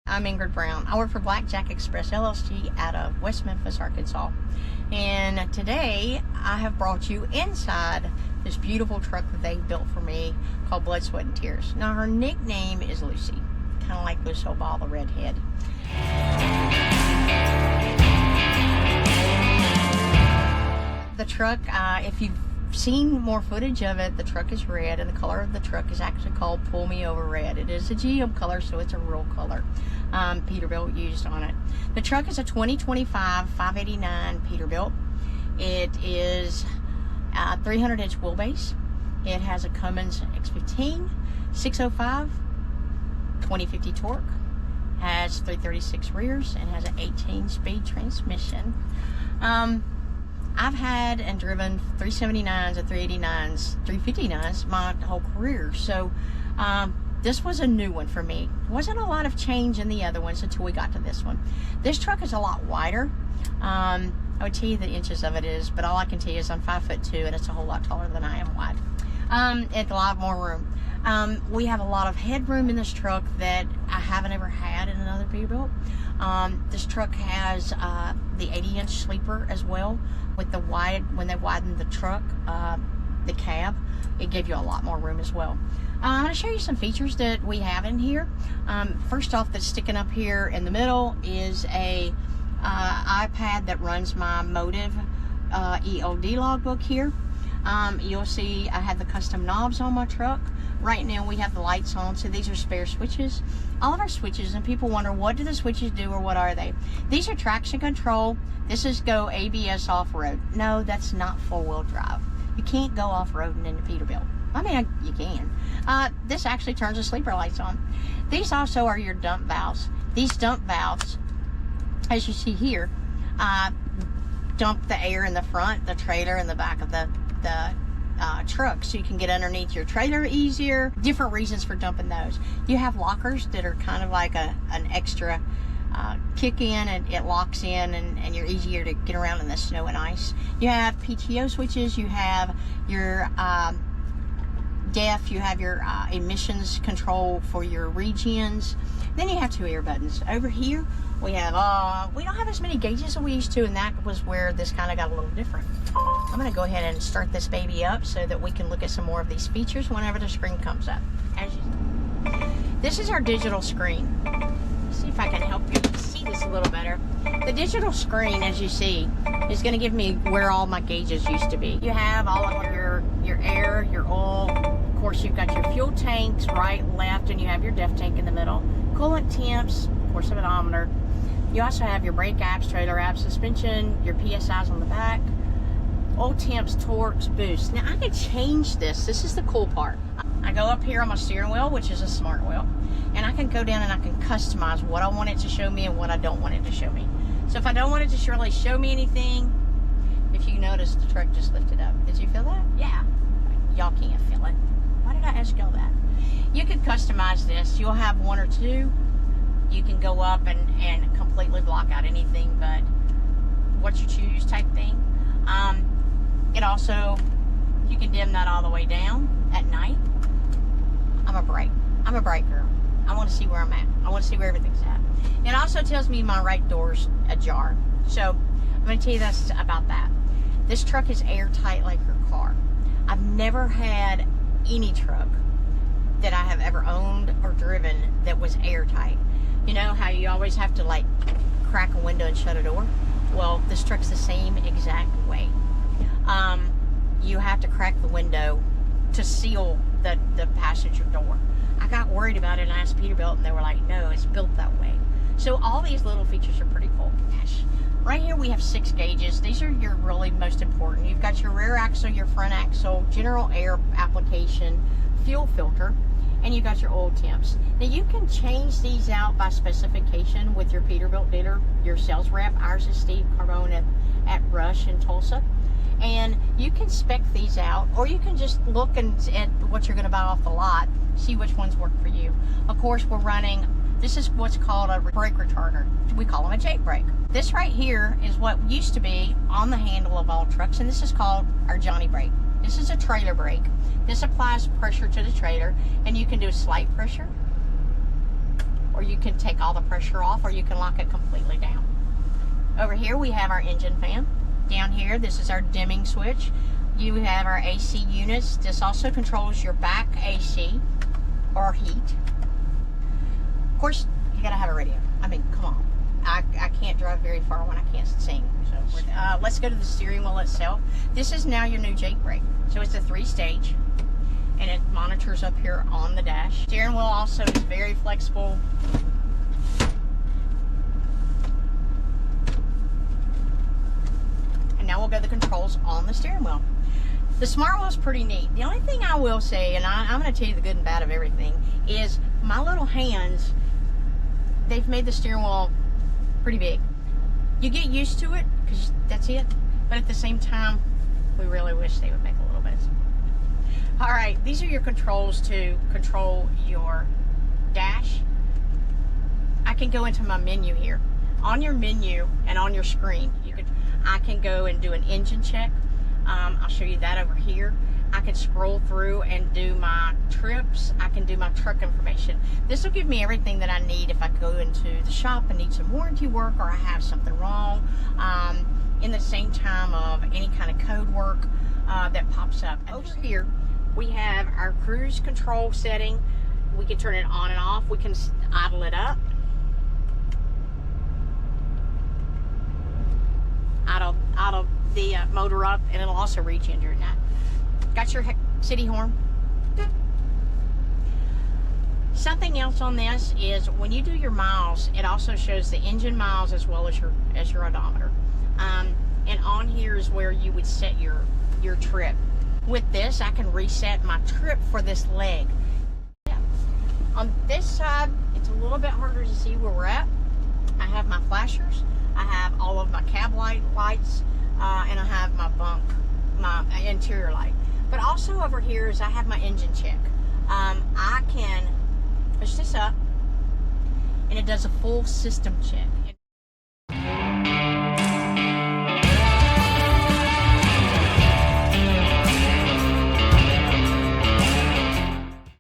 I'm Ingrid Brown. I work for Blackjack Express LLC out of West Memphis, Arkansas. And today I have brought you inside this beautiful truck that they built for me called Blood, Sweat, and Tears. Now her nickname is Lucy, kind of like Lucille Ball, the redhead. The truck, if you've seen more footage of it, the truck is red, and the color of the truck is actually called Pull Me Over Red. It is a GM color, so it's a real color. Peterbilt used on it. The truck is a 2025 589 Peterbilt. It is 300-inch wheelbase. It has a Cummins X15, 605, 2050 torque, has 336 rears, and has an 18-speed transmission. I've had and driven 379s and 389s, 359s my whole career, so this was a new one for me. Wasn't a lot of change in the other ones until we got to this one. This truck is a lot wider. I would tell you the inches of it is, but all I can tell you is I'm 5'2", and it's a whole lot taller than I am wide. It's a lot more room. We have a lot of headroom in this truck that I haven't ever had in another Peterbilt. This truck has the 80-inch sleeper as well. With the when they widened the truck, the cab, it gave you a lot more room as well. I'm going to show you some features that we have in here. First off, that's sticking up here in the middle is a iPad that runs my Motive ELD logbook here. You'll see I have the custom knobs on my truck. Right now we have the lights on, so these are spare switches. All of our switches, and people wonder, what do the switches do or what are they? These are traction control. This is go ABS off-road. No, that's not four-wheel drive. You can't go off-roading in the Peterbilt. I mean, you can. This actually turns the sleeper lights on. These also are your dump valves. These dump valves, as you see here, dump the air in the front, the trailer, and the back of the truck, so you can get underneath your trailer easier. Different reasons for dumping those. You have lockers that are kind of like an extra kick in, and it locks in, and you're easier to get around in the snow and ice. You have PTO switches. You have your DEF. You have your emissions control for your regens. Then you have two air buttons. Over here we have we don't have as many gauges as we used to, and that was where this kind of got a little different. I'm going to go ahead and start this baby up so that we can look at some more of these features whenever the screen comes up. This is our digital screen. Let's see if I can help you see this a little better. The digital screen, as you see, is going to give me where all my gauges used to be. You have all of your air, your oil. Of course, you've got your fuel tanks right, left, and you have your DEF tank in the middle. Coolant temps, of course, a speedometer. You also have your brake apps, trailer apps, suspension, your PSIs on the back, oil temps, torques, boost. Now I can change this. This is the cool part. I go up here on my steering wheel, which is a smart wheel, and I can go down and I can customize what I want it to show me and what I don't want it to show me. So if I don't want it to really show me anything, if you notice, the truck just lifted up. Did you feel that? Yeah. Y'all can't feel it. Why did I ask y'all that? You can customize this. You'll have one or two. You can go up and completely block out anything but what you choose type thing. It also, you can dim that all the way down at night. I'm a bright girl. I want to see where I'm at. I want to see where everything's at. It also tells me my right door's ajar. So I'm going to tell you this about that. This truck is airtight like your car. I've never had any truck that I have ever owned or driven that was airtight. You know how you always have to like crack a window and shut a door? Well, this truck's the same exact way. You have to crack the window to seal the passenger door. I got worried about it and I asked Peterbilt, and they were like, no, it's built that way. So all these little features are pretty cool. Gosh. Right here we have 6 gauges. These are your really most important. You've got your rear axle, your front axle, general air application, fuel filter, and you got your oil temps. Now you can change these out by specification with your Peterbilt dealer, your sales rep. Ours is Steve Carbone at Rush in Tulsa. And you can spec these out, or you can just look at what you're going to buy off the lot, see which ones work for you. Of course, we're running, this is what's called a brake retarder. We call them a Jake brake. This right here is what used to be on the handle of all trucks, and this is called our Johnny brake. This is a trailer brake. This applies pressure to the trailer, and you can do slight pressure, or you can take all the pressure off, or you can lock it completely down. Over here we have our engine fan. Down here, this is our dimming switch. You have our AC units. This also controls your back AC or heat. Of course, you gotta have a radio. I mean, come on. I can't drive very far when I can't sing. So let's go to the steering wheel itself. This is now your new Jake brake. So it's a 3-stage, and it monitors up here on the dash. Steering wheel also is very flexible. And now we'll go to the controls on the steering wheel. The smart wheel is pretty neat. The only thing I will say, and I'm going to tell you the good and bad of everything, is my little hands, they've made the steering wheel pretty big. You get used to it, because that's it. But at the same time, we really wish they would make a little bit. All right, these are your controls to control your dash. I can go into my menu here. On your menu and on your screen, I can go and do an engine check. I'll show you that over here. I can scroll through and do my trips. I can do my truck information. This will give me everything that I need if I go into the shop and need some warranty work, or I have something wrong. In the same time of any kind of code work that pops up. Over here, we have our cruise control setting. We can turn it on and off. We can idle it up. Idle the motor up, and it'll also reach in during that. Got your city horn. Something else on this is when you do your miles, it also shows the engine miles as well as your odometer. And on here is where you would set your trip. With this, I can reset my trip for this leg. Yeah. On this side, it's a little bit harder to see where we're at. I have my flashers. I have all of my cab lights, and I have my interior light. But also over here is I have my engine check. I can push this up, and it does a full system check.